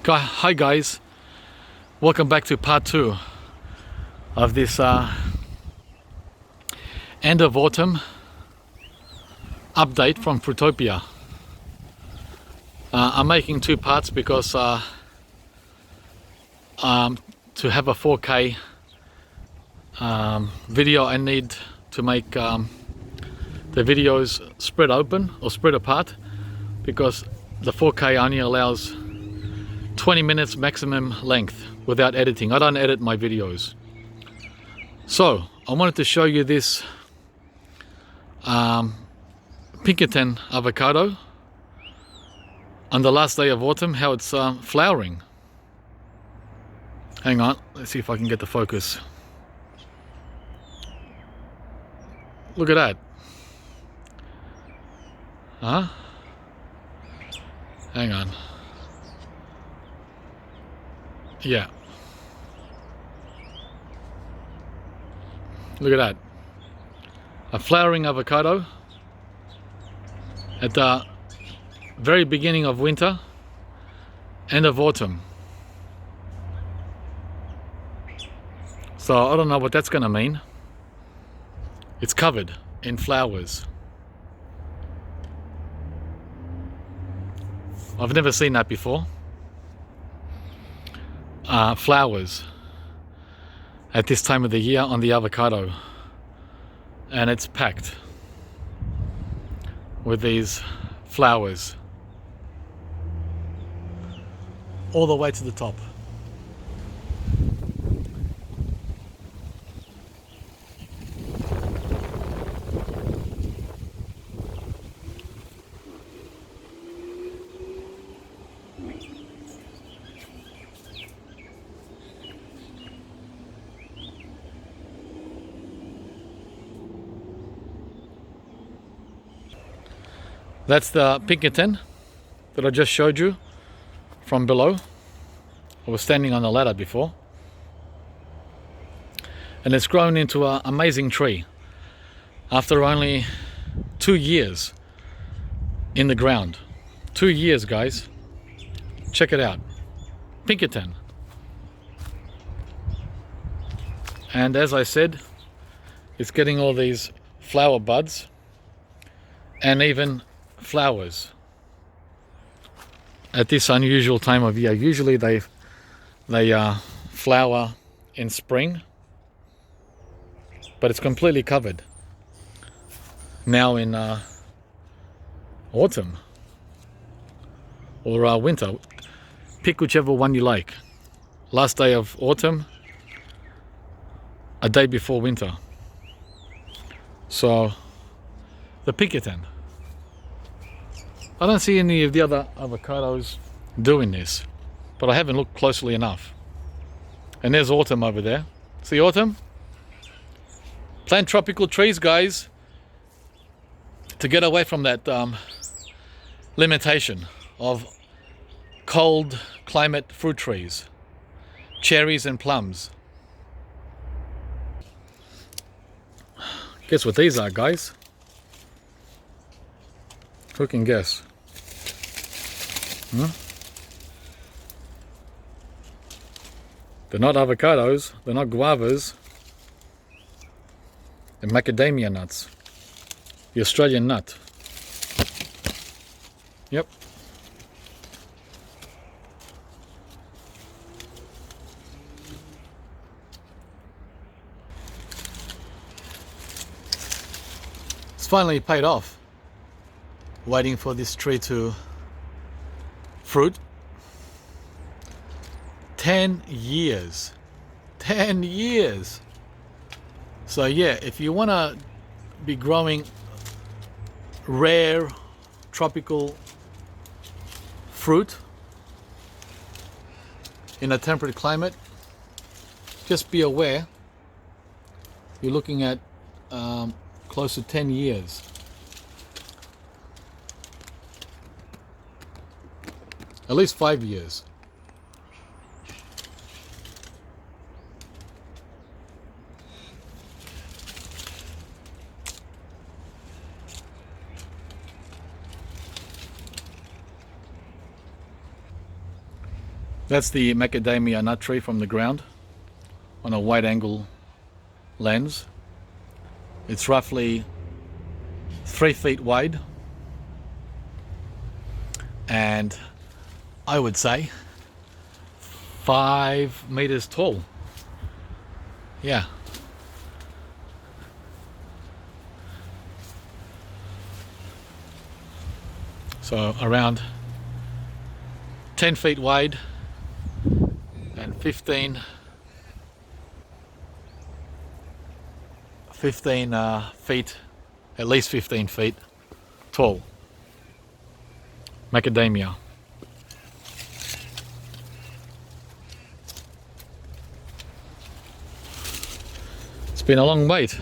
Hi guys, welcome back to part 2 of this end of autumn update from Fruitopia. I'm making 2 parts because to have a 4K video I need to make the videos spread open or spread apart, because the 4K only allows 20 minutes maximum length without editing. I don't edit my videos. So I wanted to show you this Pinkerton avocado on the last day of autumn, how it's flowering. Hang on, let's see if I can get the focus. Look at that. Huh? Hang on. Yeah. Look at that. A flowering avocado at the very beginning of winter, end of autumn. So I don't know what that's gonna mean. It's covered in flowers. I've never seen that before. Flowers at this time of the year on the avocado, and it's packed with these flowers all the way to the top. That's the Pinkerton that I just showed you from below. I was standing on the ladder before. And it's grown into an amazing tree after only 2 years in the ground. 2 years, guys. Check it out. Pinkerton. And as I said, it's getting all these flower buds and even flowers at this unusual time of year. Usually they flower in spring, but it's completely covered now in autumn or winter. Pick whichever one you like. Last day of autumn, a day before winter. So the Pinkerton. I don't see any of the other avocados doing this, but I haven't looked closely enough. And there's autumn over there. See autumn? Plant tropical trees, guys, to get away from that limitation of cold climate fruit trees. Cherries and plums. Guess what these are, guys? Who can guess? They're not avocados, they're not guavas. They're macadamia nuts. The Australian nut. Yep. It's finally paid off. Waiting for this tree to fruit. 10 years. 10 years. So yeah, if you want to be growing rare tropical fruit in a temperate climate, just be aware you're looking at close to 10 years. At least 5 years. That's the Macadamia Nut Tree from the ground on a wide angle lens. It's roughly 3 feet wide and I would say 5 meters tall. Yeah. So around 10 feet wide and 15 feet, at least 15 feet tall. Macadamia. It's been a long wait.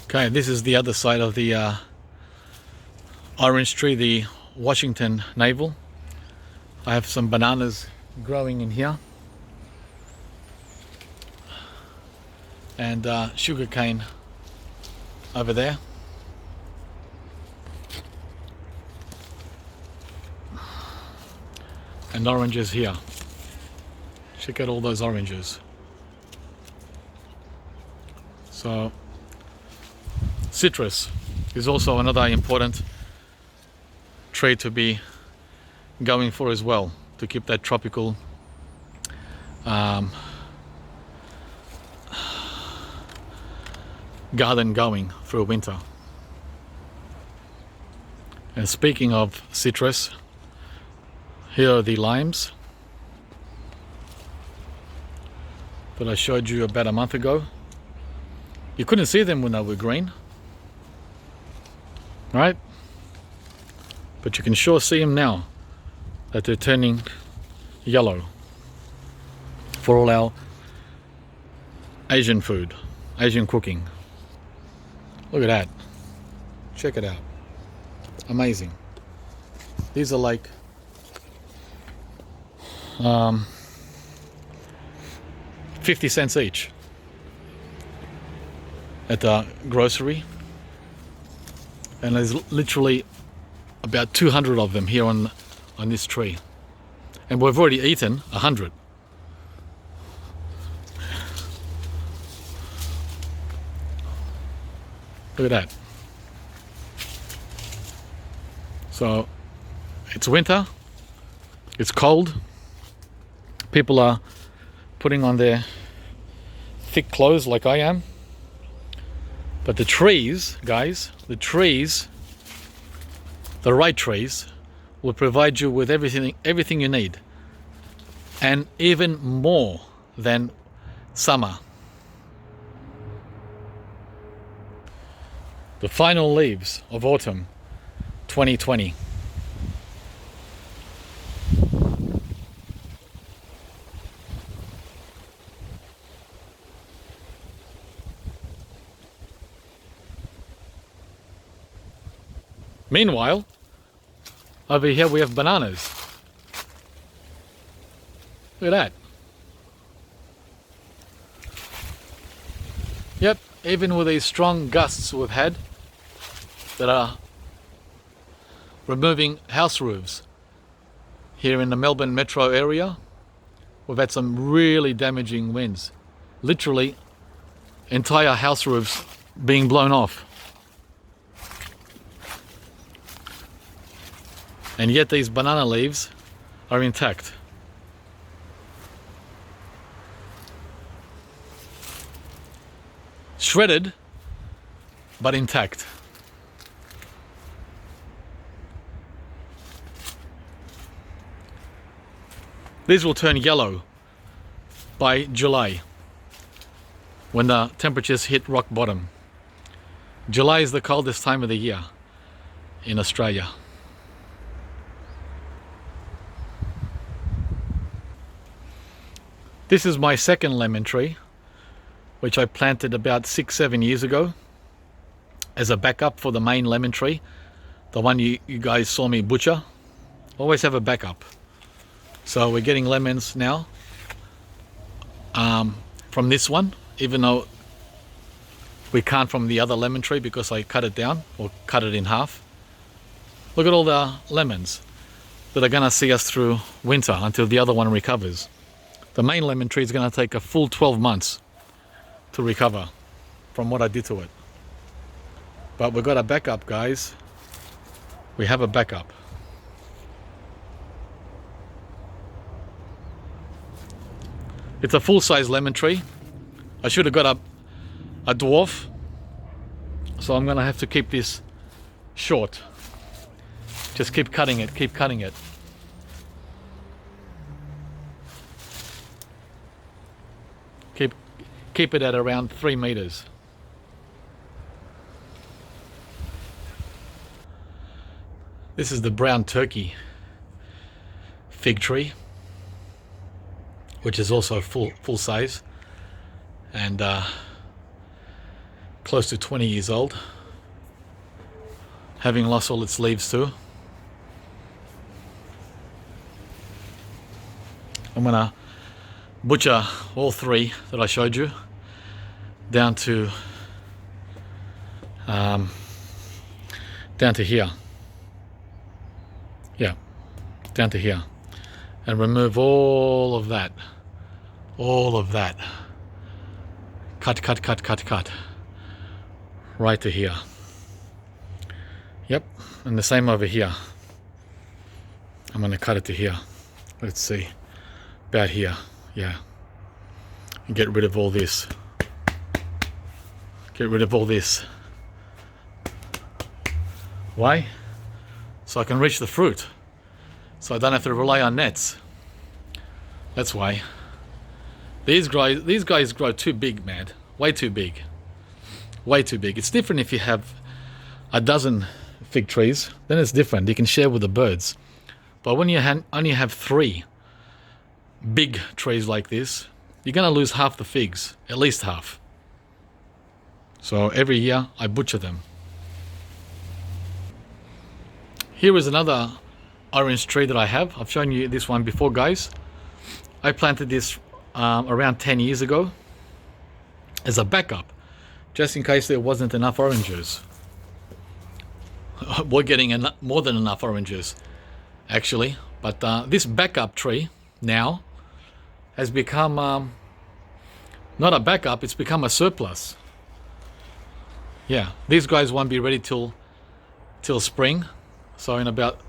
Okay, this is the other side of the orange tree, the Washington navel. I have some bananas growing in here and sugar cane over there. And oranges here. Check out all those oranges. So citrus is also another important tree to be going for as well, to keep that tropical garden going through winter. And speaking of citrus, here are the limes that I showed you about a month ago. You couldn't see them when they were green, right? But you can sure see them now that they're turning yellow for all our Asian food, Asian cooking. Look at that. Check it out. Amazing. These are like 50 cents each at the grocery, and there's literally about 200 of them here on this tree, and we've already eaten 100. Look at that. So it's winter, it's cold, people are putting on their thick clothes like I am, but the trees, guys, the trees, the right trees, will provide you with everything you need, and even more than summer. The final leaves of autumn 2020. Meanwhile, over here we have bananas. Look at that. Yep, even with these strong gusts we've had that are removing house roofs here in the Melbourne metro area, we've had some really damaging winds. Literally entire house roofs being blown off. And yet these banana leaves are intact. Shredded, but intact. These will turn yellow by July, when the temperatures hit rock bottom. July is the coldest time of the year in Australia. This is my second lemon tree, which I planted about 6-7 years ago as a backup for the main lemon tree, the one you guys saw me butcher. Always have a backup. So we're getting lemons now from this one, even though we can't from the other lemon tree because I cut it down or cut it in half. Look at all the lemons that are gonna see us through winter until the other one recovers. The main lemon tree is gonna take a full 12 months to recover from what I did to it. But we've got a backup, guys. We have a backup. It's a full-size lemon tree. I should have got a dwarf, so I'm gonna have to keep this short. Just keep cutting it, keep cutting it. Keep it at around 3 meters. This is the brown turkey fig tree, which is also full size and close to 20 years old, having lost all its leaves too. I'm gonna butcher all 3 that I showed you down to here. Yeah, down to here, and remove all of that. Cut right to here. Yep, and the same over here. I'm gonna cut it to here. Let's see, about here. Yeah, and get rid of all this. Get rid of all this. Why? So I can reach the fruit, so I don't have to rely on nets. That's why. These guys grow too big, man. Way too big. Way too big. It's different if you have a dozen fig trees, then it's different. You can share with the birds. But when you only have 3 big trees like this, you're gonna lose half the figs, at least half. So every year I butcher them. Here is another orange tree that I have. I've shown you this one before, guys. I planted this around 10 years ago as a backup, just in case there wasn't enough oranges. We're getting more than enough oranges, actually. But this backup tree now has become not a backup, it's become a surplus. Yeah, these guys won't be ready till spring, so in about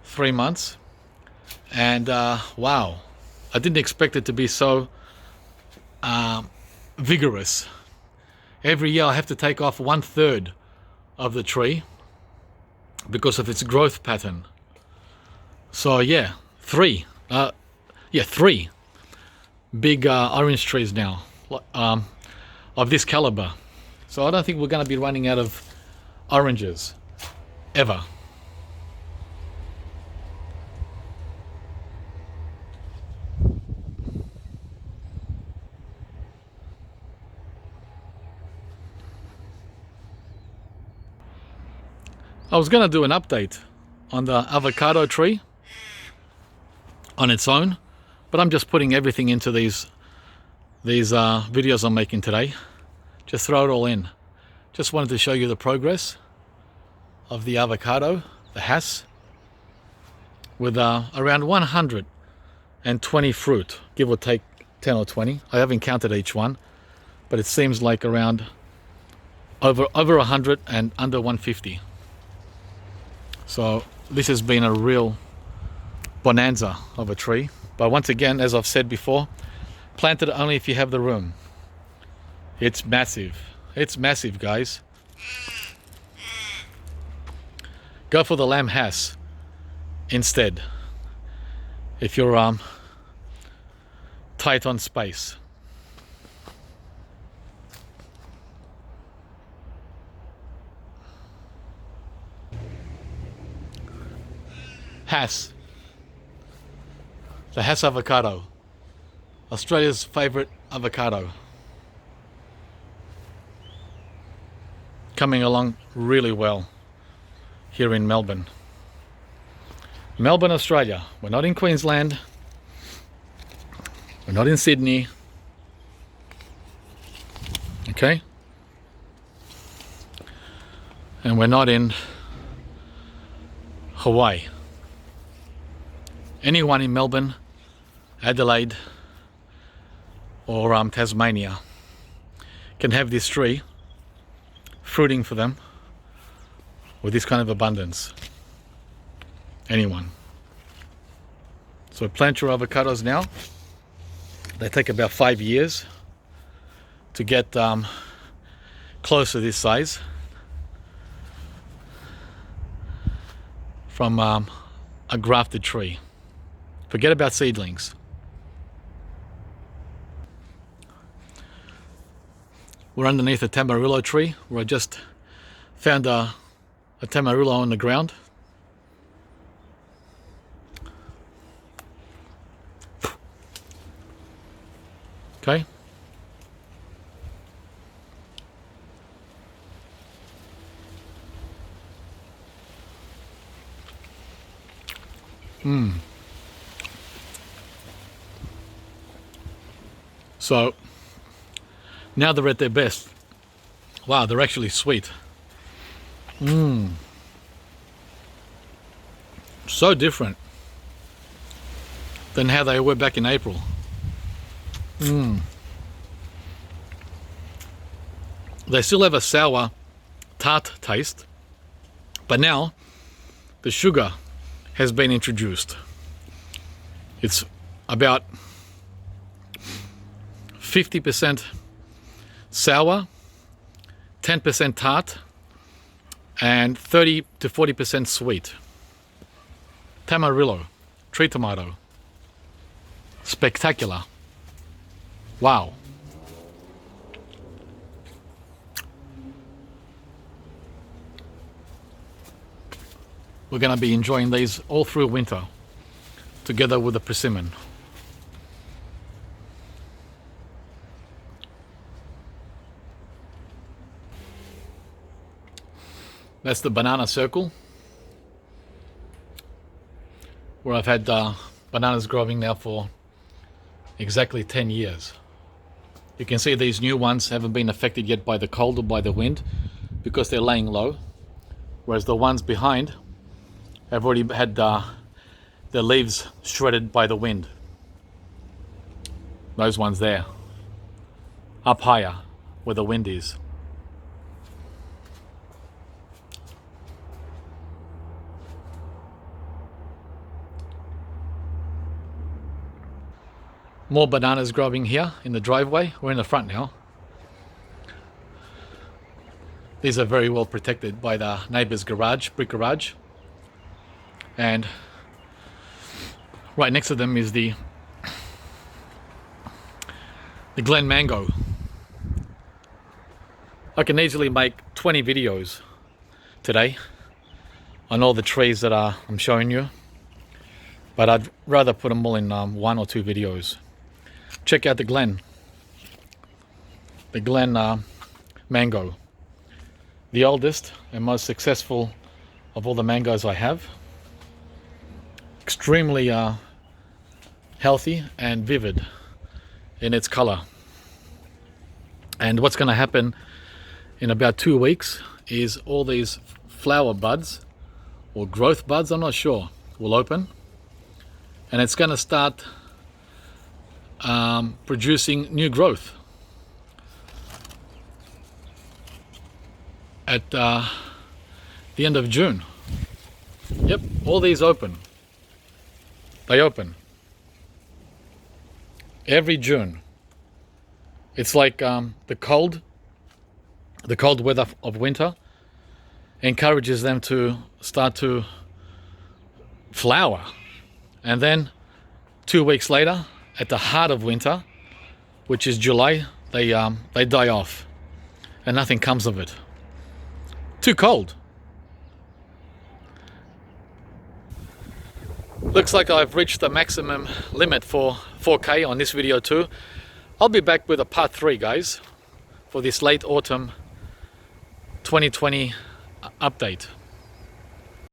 3 months. And wow, I didn't expect it to be so vigorous. Every year I have to take off 1/3 of the tree because of its growth pattern. So yeah, 3 big orange trees now of this caliber. So I don't think we're going to be running out of oranges ever. I was going to do an update on the avocado tree on its own, but I'm just putting everything into these videos I'm making today. Just throw it all in. Just wanted to show you the progress of the avocado, the Hass, with around 120 fruit, give or take 10 or 20. I haven't counted each one, but it seems like around over 100 and under 150. So this has been a real bonanza of a tree. But once again, as I've said before, plant it only if you have the room. It's massive. It's massive, guys. Go for the lamb Hass instead if you're tight on space. Hass. The Hass avocado. Australia's favourite avocado. Coming along really well here in Melbourne. Melbourne, Australia. We're not in Queensland. We're not in Sydney. Okay? And we're not in Hawaii. Anyone in Melbourne, Adelaide, or Tasmania can have this tree fruiting for them with this kind of abundance. Anyone. So plant your avocados now. They take about 5 years to get close to this size from a grafted tree. Forget about seedlings. We're underneath a tamarillo tree where I just found a tamarillo on the ground. Okay. So now they're at their best. Wow, they're actually sweet. So different than how they were back in April. They still have a sour, tart taste, but now the sugar has been introduced. It's about 50% sour, 10% tart, and 30 to 40% sweet. Tamarillo, tree tomato. Spectacular. Wow. We're going to be enjoying these all through winter, together with the persimmon. That's the banana circle, where I've had bananas growing now for exactly 10 years. You can see these new ones haven't been affected yet by the cold or by the wind because they're laying low, whereas the ones behind have already had their leaves shredded by the wind. Those ones there, up higher where the wind is. More bananas growing here in the driveway. We're in the front now. These are very well protected by the neighbour's garage, brick garage. And right next to them is the Glen Mango. I can easily make 20 videos today on all the trees that I'm showing you, but I'd rather put them all in 1 or 2 videos. Check out the Glen Mango, the oldest and most successful of all the mangoes I have. Extremely healthy and vivid in its color. And what's going to happen in about 2 weeks is all these flower buds or growth buds, I'm not sure, will open, and it's going to start producing new growth at the end of June. Yep, all these open. They open every June. It's like the cold weather of winter encourages them to start to flower, and then 2 weeks later, at the heart of winter, which is July, they die off and nothing comes of it. Too cold. Looks like I've reached the maximum limit for 4K on this video too. I'll be back with a part 3, guys, for this late autumn 2020 update.